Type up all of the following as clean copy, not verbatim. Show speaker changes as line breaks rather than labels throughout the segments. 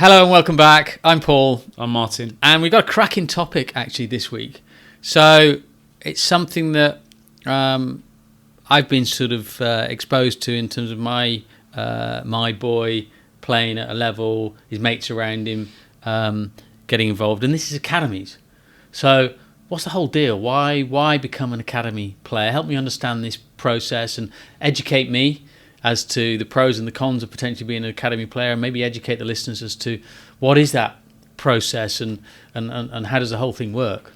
Hello and welcome back. I'm Paul.
I'm Martin.
And we've got a cracking topic actually this week. So it's something that I've been sort of exposed to in terms of my boy playing at a level, his mates around him getting involved. And this is academies. So what's the whole deal? Why become an academy player? Help me understand this process and educate me as to the pros and the cons of potentially being an academy player, and maybe educate the listeners as to what is that process and how does the whole thing work.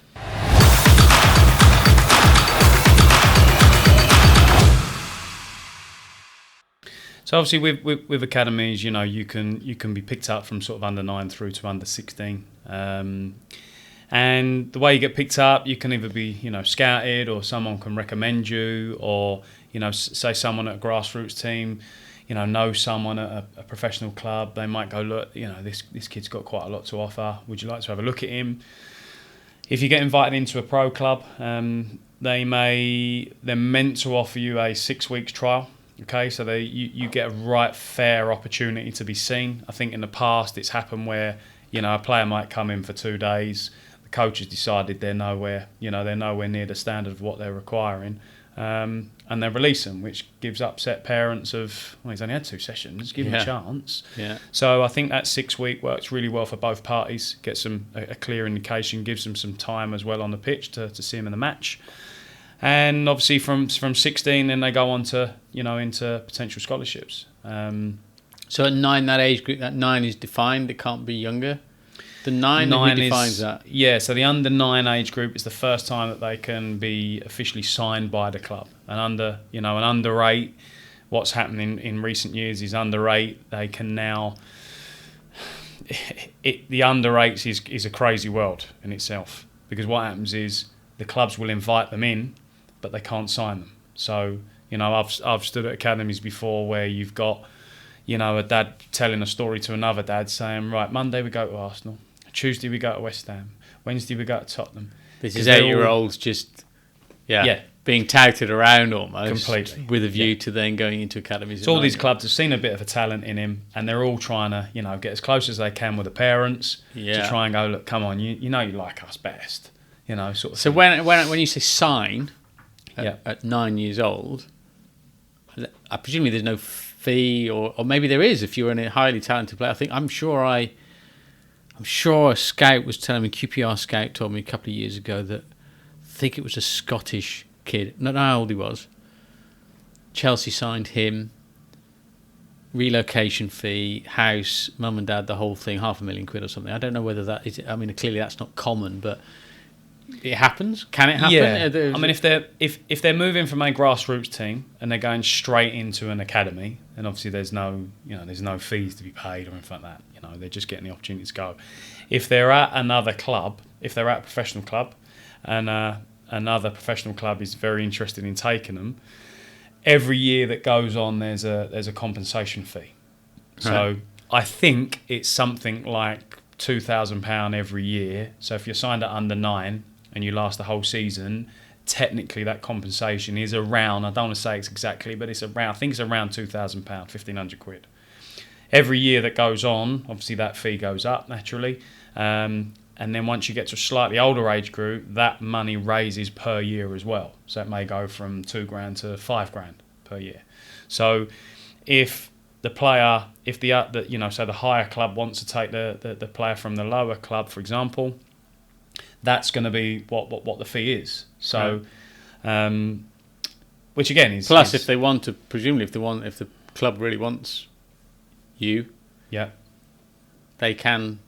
So obviously with academies, you know, you can be picked up from sort of under 9 through to under 16. And the way you get picked up, you can either be, you know, scouted, or someone can recommend you, or, you know, say someone at a grassroots team, you know, knows someone at a professional club. They might go, look, you know, this kid's got quite a lot to offer. Would you like to have a look at him? If you get invited into a pro club, they're meant to offer you a 6 weeks trial. Okay, so you get a right fair opportunity to be seen. I think in the past it's happened where, you know, a player might come in for 2 days. The coach has decided they're nowhere near the standard of what they're requiring, and they release them, which gives upset parents of, well, he's only had 2 sessions, give him a chance. Yeah. So I think that 6 week works really well for both parties. Gets them a clear indication, gives them some time as well on the pitch to see him in the match. And obviously from 16, then they go on to, you know, into potential scholarships.
So at 9, that age group, that 9 is defined. It can't be younger. The 9 who defines that? Yeah,
so the under 9 age group is the first time that they can be officially signed by the club. And under 8, what's happening in recent years is under 8, they can now. The under 8s is a crazy world in itself, because what happens is the clubs will invite them in, but they can't sign them. So, you know, I've stood at academies before where you've got, you know, a dad telling a story to another dad saying, right, Monday we go to Arsenal, Tuesday we go to West Ham, Wednesday we go to Tottenham.
This is 8-year-olds just being touted around almost,
completely,
with a view to then going into academies.
So all these clubs have seen a bit of a talent in him, and they're all trying to, you know, get as close as they can with the parents to try and go, look, come on, you know you like us best, you know, sort of.
So
thing.
when you say sign at 9 years old, I presume there's no fee, or maybe there is if you're a highly talented player. I'm sure a scout was telling me, QPR scout told me a couple of years ago that I think it was a Scottish kid, not how old he was. Chelsea signed him, relocation fee, house, mum and dad, the whole thing, £500,000 or something. I don't know whether that is. I mean, clearly that's not common, but it happens. Can it happen?
Yeah. I mean, if they're moving from a grassroots team and they're going straight into an academy, then obviously there's no fees to be paid or anything like that. You know, they're just getting the opportunity to go. If they're at another club, if they're at a professional club, and another professional club is very interested in taking them, every year that goes on, there's a compensation fee. Right. So I think it's something like £2,000 every year. So if you're signed at under 9 and you last the whole season, technically that compensation is around, I don't want to say it's exactly, but it's around, I think it's around £2,000, £1,500. Every year that goes on, obviously that fee goes up naturally. And then once you get to a slightly older age group, that money raises per year as well. So it may go from £2,000 to £5,000 per year. So if the player, so the higher club wants to take the player from the lower club, for example, that's going to be what the fee is. So, which again is
plus if they want to, presumably if the club really wants you, they can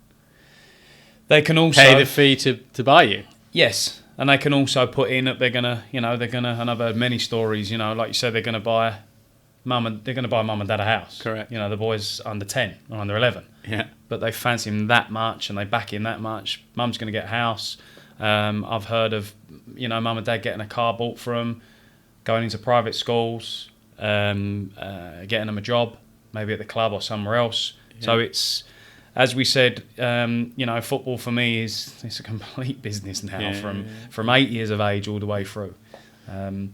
also
pay
the fee to buy you.
Yes, and they can also put in that they're gonna, and I've heard many stories, you know, like you said, they're gonna buy mum and dad a house.
Correct.
You know, the boy's under 10 or under 11.
Yeah.
But they fancy him that much and they back him that much. Mum's going to get a house. I've heard of, you know, mum and dad getting a car bought for them, going into private schools, getting them a job, maybe at the club or somewhere else. Yeah. So it's, as we said, football for me it's a complete business now, from 8 years of age all the way through.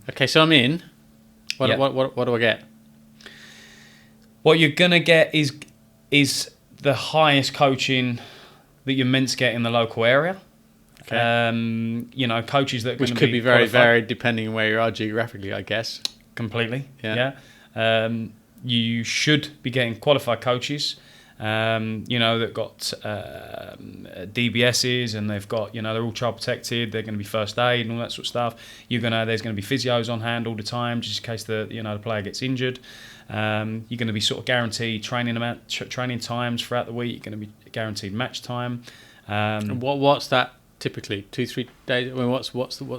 Okay, so I'm in. What do I get?
What you're gonna get is the highest coaching that you're meant to get in the local area.
Okay.
You know, coaches that are
which could be very varied depending on where you are geographically, I guess.
Completely. Yeah. You should be getting qualified coaches. You know, that got DBSs, and they've got, you know, they're all child protected. They're going to be first aid and all that sort of stuff. There's going to be physios on hand all the time, just in case the player gets injured. You're going to be sort of guaranteed training times throughout the week. You're going to be guaranteed match time.
And what's that typically? 2-3 days? I mean, what's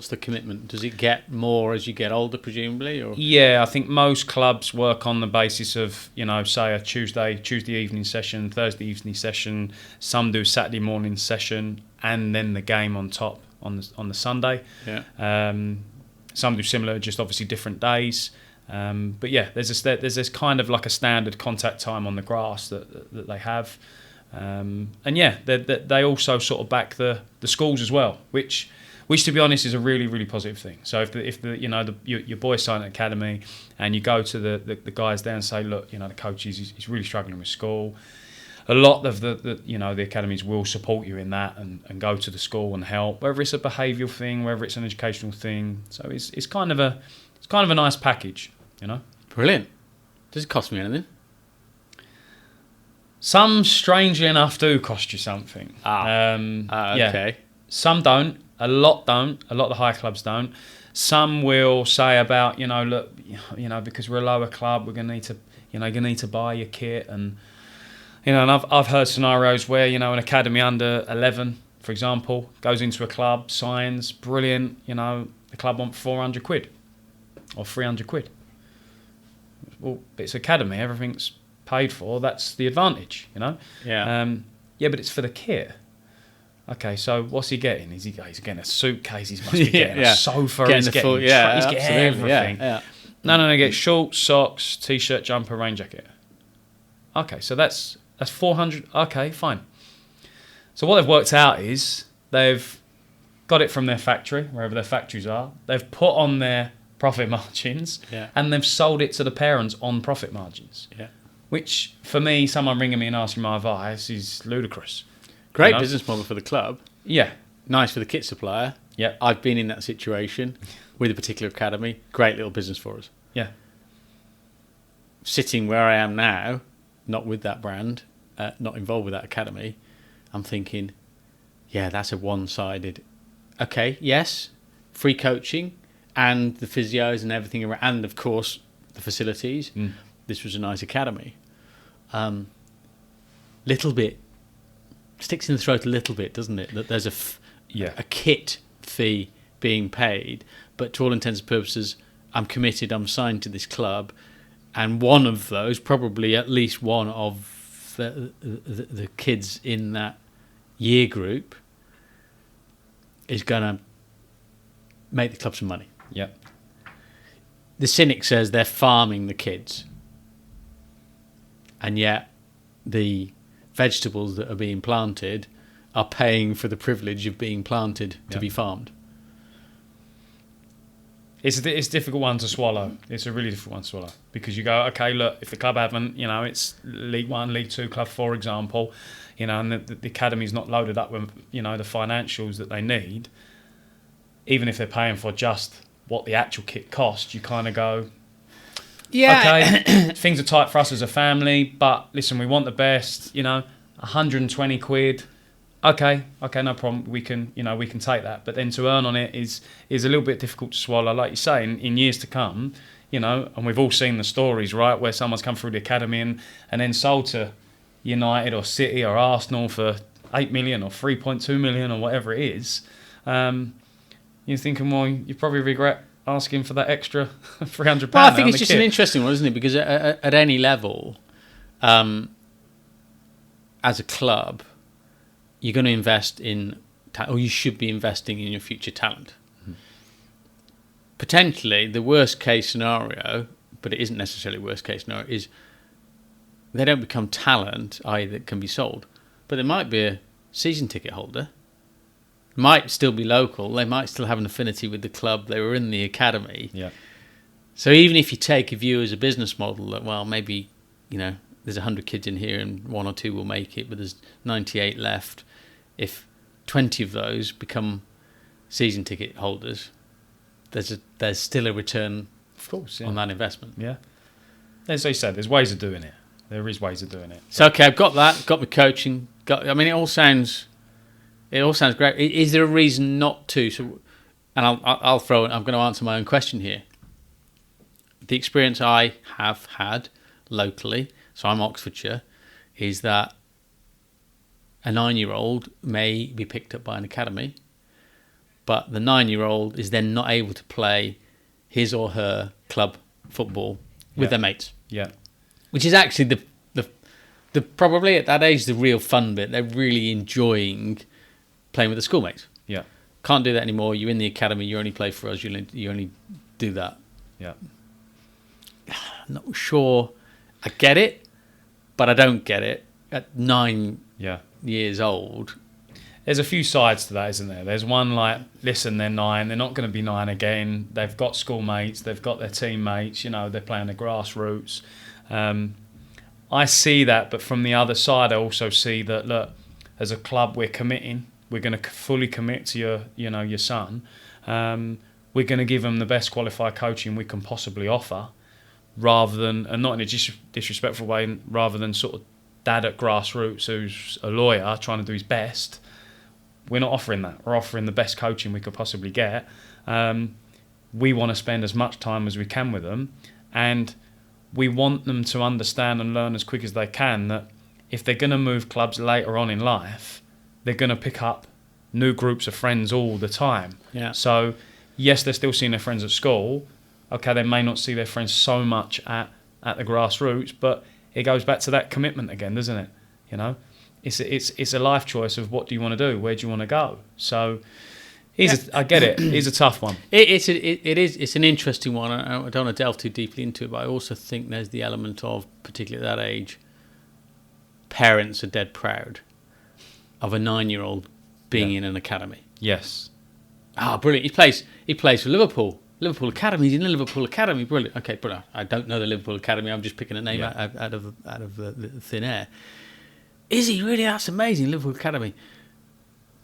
the commitment? Does it get more as you get older, presumably? Or?
Yeah, I think most clubs work on the basis of, you know, say a Tuesday evening session, Thursday evening session. Some do Saturday morning session, and then the game on top on the Sunday.
Yeah.
Some do similar, just obviously different days. But yeah, there's this kind of like a standard contact time on the grass that they have. And yeah, they also sort of back the schools as well, which to be honest is a really, really positive thing. So if your boy's starting an academy, and you go to the guys there and say, look, you know, the coach he's really struggling with school, a lot of the academies will support you in that and go to the school and help, whether it's a behavioural thing, whether it's an educational thing. So it's kind of a nice package, you know.
Brilliant. Does it cost me anything?
Some, strangely enough, do cost you something.
Okay.
Yeah. Some don't. A lot don't. A lot of the higher clubs don't. Some will say about, you know, look, you know, because we're a lower club, we're going to need to buy your kit, and you know, and I've heard scenarios where, you know, an academy under 11, for example, goes into a club, signs, brilliant, you know, the club want 400 quid or 300 quid. Well, it's academy, everything's paid for, that's the advantage, you know.
Yeah.
Yeah, but it's for the kit. Okay, so what's he getting? He's getting a suitcase. He must be getting a sofa. He's getting everything.
Yeah.
No. Get shorts, socks, t-shirt, jumper, rain jacket. Okay, so that's 400. Okay, fine. So what they've worked out is they've got it from their factory, wherever their factories are. They've put on their profit margins, and they've sold it to the parents on profit margins.
Yeah.
Which, for me, someone ringing me and asking my advice is ludicrous.
Great business model for the club.
Yeah.
Nice for the kit supplier.
Yeah.
I've been in that situation with a particular academy. Great little business for us.
Yeah.
Sitting where I am now, not with that brand, not involved with that academy, I'm thinking, yeah, that's a one-sided. Okay, yes, free coaching and the physios and everything around, and of course the facilities. This was a nice academy. Little bit sticks in the throat a little bit, doesn't it? That there's a kit fee being paid, but to all intents and purposes, I'm committed, I'm signed to this club, and one of those, probably at least one of the kids in that year group, is going to make the club some money.
Yeah.
The cynic says they're farming the kids, and yet the vegetables that are being planted are paying for the privilege of being planted to be farmed.
It's a difficult one to swallow. It's a really difficult one to swallow, because you go, okay, look, if the club haven't, you know, it's League One, League Two club, for example, you know, and the academy's not loaded up with, you know, the financials that they need, even if they're paying for just what the actual kit costs, you kind of go, okay, things are tight for us as a family, but listen, we want the best, you know, 120 quid. Okay, no problem. We can take that. But then to earn on it is a little bit difficult to swallow. Like you say, in years to come, you know, and we've all seen the stories, right, where someone's come through the academy and then sold to United or City or Arsenal for 8 million or 3.2 million or whatever it is. You're thinking, well, you probably regret asking for that extra £300.
Well, I think it's just an interesting one, isn't it? Because at any level, as a club, you're going to invest in, or you should be investing in your future talent. Potentially, the worst case scenario, but it isn't necessarily worst case scenario, is they don't become talent, i.e. that can be sold, but there might be a season ticket holder, might still be local, they might still have an affinity with the club, they were in the academy.
Yeah.
So even if you take a view as a business model that, well, maybe, you know, there's 100 kids in here and 1 or 2 will make it, but there's 98 left. If 20 of those become season ticket holders, there's still a return,
of course,
on that investment.
Yeah. As I said, there's ways of doing it. There is ways of doing it.
So okay, I've got that. Got my coaching. It all sounds great. Is there a reason not to? So, and I'll throw it. I'm going to answer my own question here. The experience I have had locally, so I'm Oxfordshire, is that a 9-year-old may be picked up by an academy, but the 9-year-old is then not able to play his or her club football with their mates.
Yeah.
Which is actually the probably at that age the real fun bit. They're really enjoying playing with the schoolmates.
Yeah.
Can't do that anymore. You're in the academy. You only play for us. You only do that.
Yeah.
I'm not sure I get it, but I don't get it at 9 years old.
There's a few sides to that, isn't there? There's one like, listen, they're 9. They're not going to be 9 again. They've got schoolmates. They've got their teammates. They're playing the grassroots. I see that, but from the other side, I also see that, look, as a club, we're committing. We're going to fully commit to your son. We're going to give him the best qualified coaching we can possibly offer, rather than, and not in a disrespectful way, rather than sort of dad at grassroots who's a lawyer trying to do his best. We're not offering that. We're offering the best coaching we could possibly get. We want to spend as much time as we can with them, and we want them to understand and learn as quick as they can that if they're going to move clubs later on in life, they're going to pick up new groups of friends all the time.
Yeah.
So, yes, they're still seeing their friends at school. Okay, they may not see their friends so much at the grassroots, but it goes back to that commitment again, doesn't it? It's a life choice of what do you want to do, where do you want to go. So, I get it. It's a tough one.
It's an interesting one. I don't want to delve too deeply into it, but I also think there's the element of, particularly at that age, parents are dead proud of a 9-year-old being in an academy.
Yes.
Brilliant. He plays for Liverpool. Liverpool Academy. He's in the Liverpool Academy. Brilliant. Okay, brilliant. I don't know the Liverpool Academy. I'm just picking a name out of the thin air. Is he really? That's amazing, Liverpool Academy.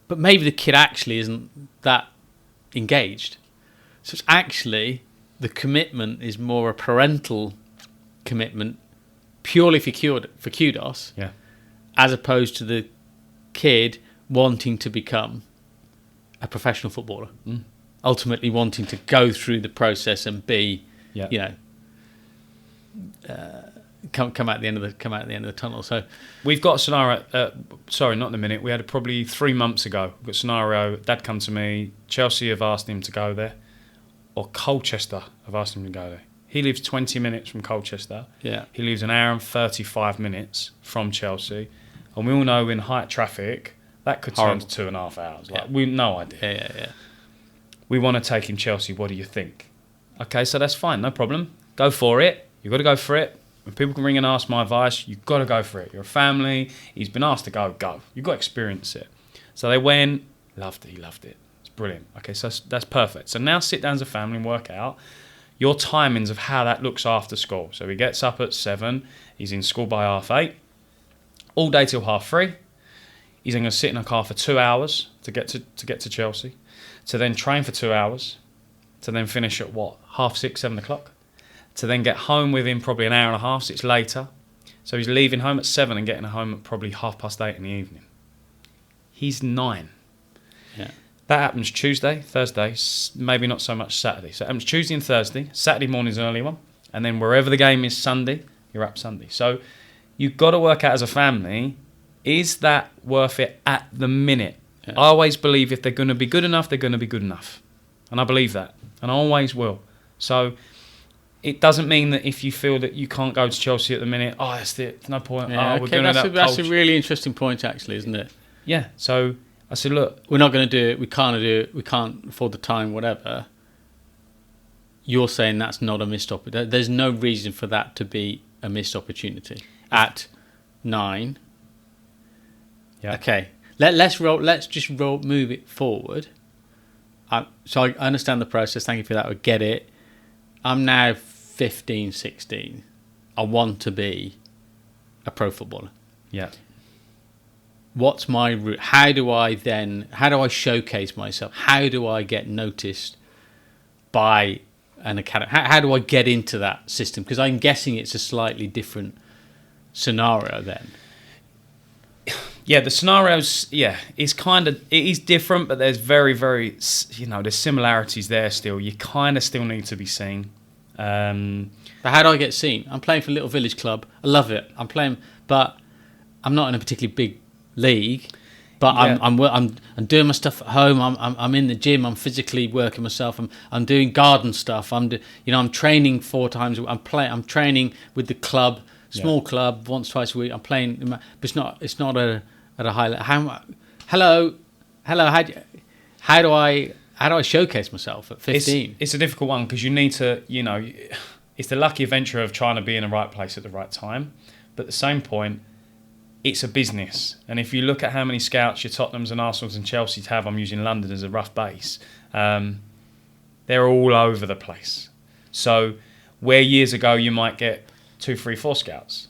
But maybe the kid actually isn't that engaged. So it's actually, the commitment is more a parental commitment purely for kudos, as opposed to the kid wanting to become a professional footballer. Ultimately wanting to go through the process and be, come out the end of the tunnel. So
we've got a scenario. Sorry, not in a minute. We had probably 3 months ago. We've got a scenario. Dad come to me. Chelsea have asked him to go there, or Colchester have asked him to go there. He lives 20 minutes from Colchester.
Yeah.
He lives an hour and 35 minutes from Chelsea, and we all know in height traffic that could turn to 2.5 hours. We've no idea.
Yeah.
We want to take him Chelsea. What do you think? Okay, so that's fine. No problem. Go for it. You've got to go for it. When people can ring and ask my advice, you've got to go for it. You're a family. He's been asked to go. You've got to experience it. So they went. He loved it. It's brilliant. Okay, so that's perfect. So now sit down as a family and work out your timings of how that looks after school. So he gets up at 7. He's in school by 8:30. All day till 3:30. He's then going to sit in a car for 2 hours to get to Chelsea, to then train for 2 hours, to then finish at 6:30, 7 o'clock, to then get home within probably an hour and a half, so it's later. So he's leaving home at 7 and getting home at probably 8:30 in the evening. He's 9.
Yeah.
That happens Tuesday, Thursday, maybe not so much Saturday. So it happens Tuesday and Thursday. Saturday morning's an early one. And then wherever the game is Sunday, you're up Sunday. So you've got to work out as a family, is that worth it at the minute? Yeah. I always believe if they're going to be good enough, they're going to be good enough. And I believe that. And I always will. So it doesn't mean that if you feel that you can't go to Chelsea at the minute, that's it, no point.
Yeah,
we're going to
that's a really interesting point, actually, isn't it?
Yeah. So I said, look,
we're not going to do it. We can't do it. We can't afford the time, whatever. You're saying that's not a missed opportunity. There's no reason for that to be a missed opportunity at 9.
Yeah.
Okay. Let's just move it forward. So I understand the process. Thank you for that. I get it. I'm now 15, 16. I want to be a pro footballer.
Yeah.
What's my route? How do I showcase myself? How do I get noticed by an academy? How do I get into that system? Because I'm guessing it's a slightly different scenario then.
Yeah, the scenarios, it is different, but there's very, very, there's similarities there still. You kind of still need to be seen.
But how do I get seen? I'm playing for a little village club. I love it. I'm playing, but I'm not in a particularly big league. But
Yeah.
I'm doing my stuff at home. I'm in the gym. I'm physically working myself. I'm doing garden stuff. I'm training 4 times. I'm training with the club, small club, once twice a week. I'm playing, but it's not at a high level. Hello. How do I showcase myself at 15?
It's a difficult one because you need to, it's the lucky adventure of trying to be in the right place at the right time. But at the same point, it's a business. And if you look at how many scouts your Tottenhams and Arsenals and Chelsea's have, I'm using London as a rough base, they're all over the place. So where years ago you might get 2, 3, 4 scouts,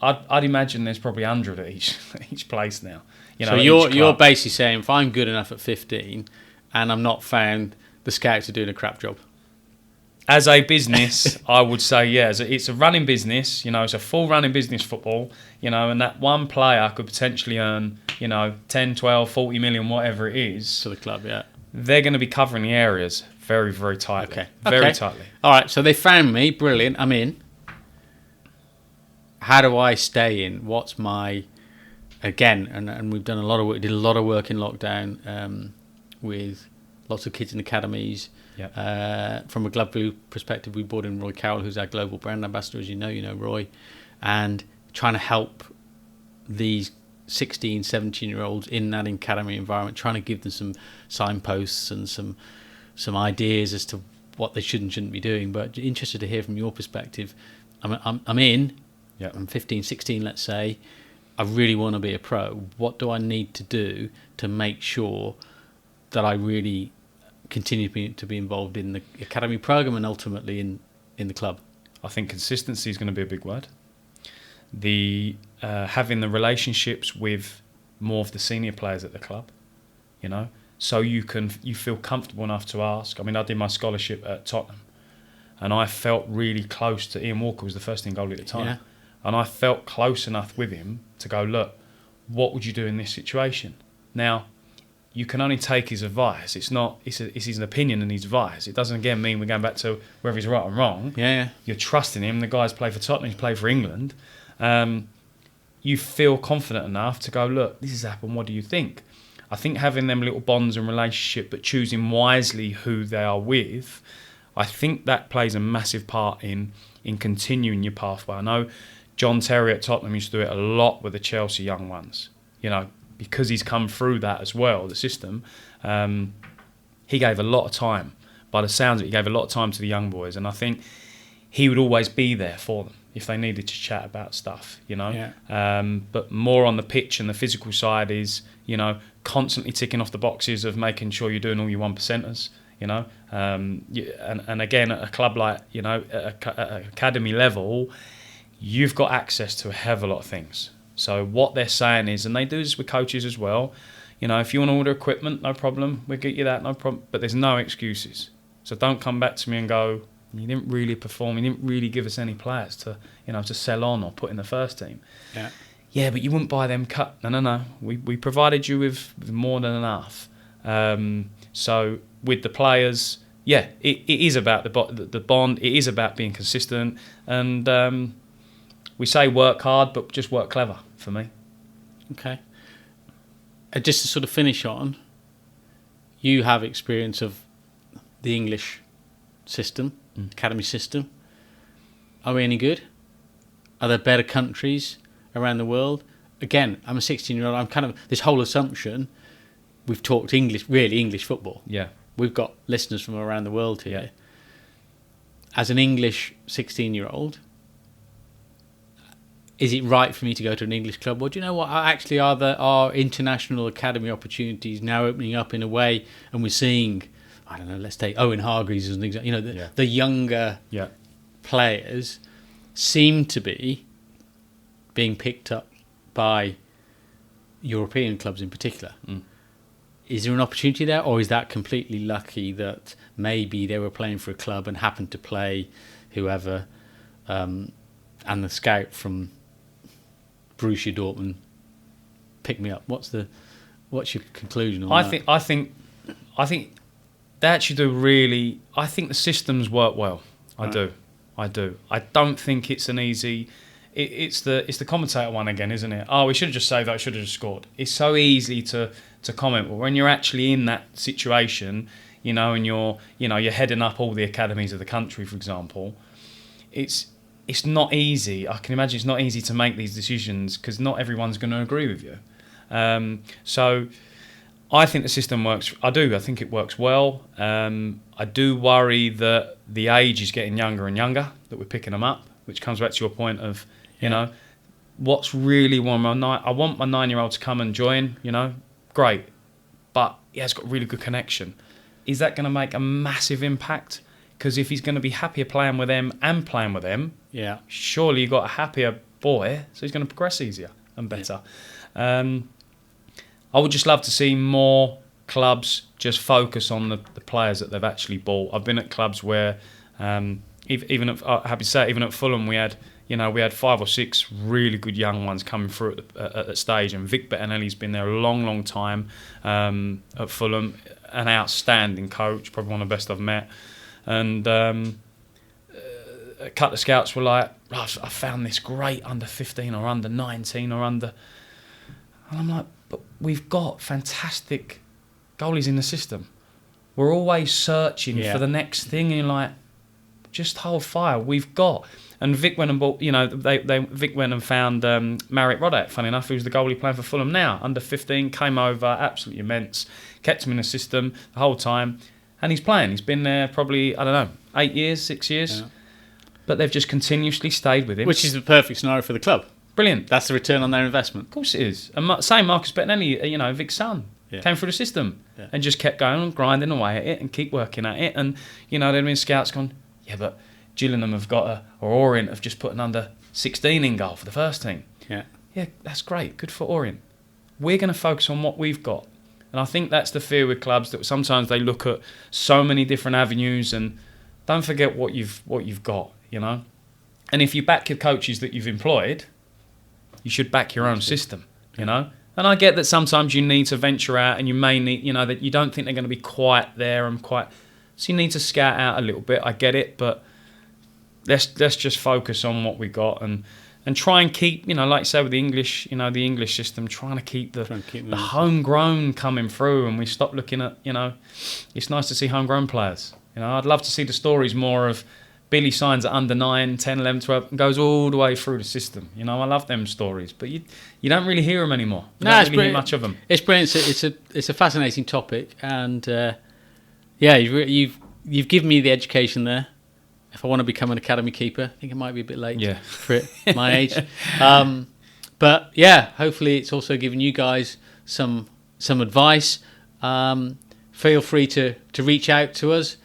I'd imagine there's probably 100 at each place now.
So you're basically saying if I'm good enough at 15 and I'm not found, the scouts are doing a crap job.
As a business, I would say, it's a running business, it's a full running business football, and that one player could potentially earn, 10, 12, 40 million, whatever it is.
To the club, yeah.
They're going to be covering the areas very, very tightly.
Okay.
Very tightly.
All right, so they found me, brilliant, I'm in. How do I stay in? What's my, again, and we've done did a lot of work in lockdown with lots of kids in academies.
Yep.
From a gloveglu perspective, we brought in Roy Carroll, who's our global brand ambassador, as you know Roy, and trying to help these 16, 17-year-olds in that academy environment, trying to give them some signposts and some ideas as to what they should and shouldn't be doing. But interested to hear from your perspective. I'm in.
Yeah.
I'm 15, 16, let's say. I really want to be a pro. What do I need to do to make sure that I really continue to be involved in the academy program and ultimately in the club?
I think consistency is going to be a big word. The having the relationships with more of the senior players at the club, so you feel comfortable enough to ask. I mean, I did my scholarship at Tottenham, and I felt really close to Ian Walker, was the first team goalie at the time, and I felt close enough with him to go, look, what would you do in this situation? Now, you can only take his advice. It's his opinion and his advice. It doesn't again mean we're going back to whether he's right or wrong.
Yeah.
You're trusting him. The guy's played for Tottenham. He's played for England. You feel confident enough to go, look, this has happened. What do you think? I think having them little bonds and relationship, but choosing wisely who they are with, I think that plays a massive part in continuing your pathway. I know John Terry at Tottenham used to do it a lot with the Chelsea young ones. Because he's come through that as well, the system, he gave a lot of time. By the sounds of it, he gave a lot of time to the young boys. And I think he would always be there for them if they needed to chat about stuff, But more on the pitch and the physical side is, constantly ticking off the boxes of making sure you're doing all your 1%ers, And again, at a club like, at academy level, you've got access to a hell of a lot of things. So what they're saying is, and they do this with coaches as well, if you want to order equipment, no problem, we'll get you that, no problem. But there's no excuses. So don't come back to me and go, you didn't really perform, you didn't really give us any players to, to sell on or put in the first team.
Yeah.
Yeah, but you wouldn't buy them cut. No. We provided you with more than enough. So with the players, it is about the bond. It is about being consistent. And we say work hard, but just work clever for me.
Okay. Just to sort of finish on, you have experience of the English system, academy system. Are we any good? Are there better countries around the world? Again, I'm a 16-year-old. I'm kind of this whole assumption. We've talked English football.
Yeah.
We've got listeners from around the world here. Yeah. As an English 16-year-old, is it right for me to go to an English club? Or do you know what? Actually, are international academy opportunities now opening up in a way, and we're seeing, I don't know, let's take Owen Hargreaves as an example. The younger players seem to be being picked up by European clubs in particular. Is there an opportunity there, or is that completely lucky that maybe they were playing for a club and happened to play whoever, and the scout from Borussia Dortmund picked me up? What's your conclusion on that?
I think they actually do really. I think the systems work well. I do. I don't think it's an easy. It's the commentator one again, isn't it? Oh, we should have just saved that. Should have just scored. It's so easy to comment, but when you're actually in that situation, and you're heading up all the academies of the country, for example, it's not easy. I can imagine it's not easy to make these decisions because not everyone's going to agree with you. So I think the system works. I think it works well. I do worry that the age is getting younger and younger, that we're picking them up, which comes back to your point of, what's really I want my 9-year-old to come and join, great. But it's got really good connection. Is that going to make a massive impact? Because if he's going to be happier playing with them and playing with them, surely you've got a happier boy, so he's going to progress easier and better. I would just love to see more clubs just focus on the players that they've actually bought. I've been at clubs where, even at Fulham, we had 5 or 6 really good young ones coming through at that stage, and Vic Bettinelli's been there a long, long time at Fulham, an outstanding coach, probably one of the best I've met. And a couple of scouts were like, I found this great under 15 or under 19 or under... And I'm like, but we've got fantastic goalies in the system. We're always searching for the next thing, and you're like, just hold fire. We've got... And Vic went and bought, Vic went and found Marek Rodak, funny enough, who's the goalie playing for Fulham now, under 15, came over, absolutely immense, kept him in the system the whole time, and he's playing. He's been there probably, 8 years, 6 years, but they've just continuously stayed with him.
Which is the perfect scenario for the club.
Brilliant.
That's the return on their investment.
Of course it is. And same Marcus Bettinelli, Vic's son, came through the system and just kept going and grinding away at it and keep working at it. And, there'd been scouts gone, but Gillingham have got or Orient have just put an under 16 in goal for the first team. Yeah, that's great. Good for Orient. We're going to focus on what we've got. And I think that's the fear with clubs, that sometimes they look at so many different avenues and don't forget what you've got, And if you back your coaches that you've employed, you should back your own system, And I get that sometimes you need to venture out and you may need, that you don't think they're going to be quite there and quite... So you need to scout out a little bit. I get it, but let's just focus on what we got and try and keep, like you say with the English, the English system, trying to keep the homegrown coming through, and we stop looking at, it's nice to see homegrown players. I'd love to see the stories more of Billy signs at under 9, 10, 11, 12 and goes all the way through the system. I love them stories, but you don't really hear them anymore. You don't really hear much of them.
It's brilliant. It's a fascinating topic, and you've given me the education there. If I want to become an academy keeper, I think it might be a bit late for it, my age. But hopefully it's also given you guys some advice. Feel free to reach out to us,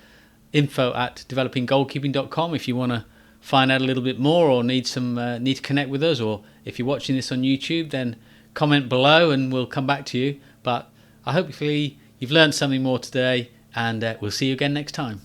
info@developinggoalkeeping.com, if you want to find out a little bit more or need to connect with us, or if you're watching this on YouTube, then comment below and we'll come back to you. But hopefully you've learned something more today, and we'll see you again next time.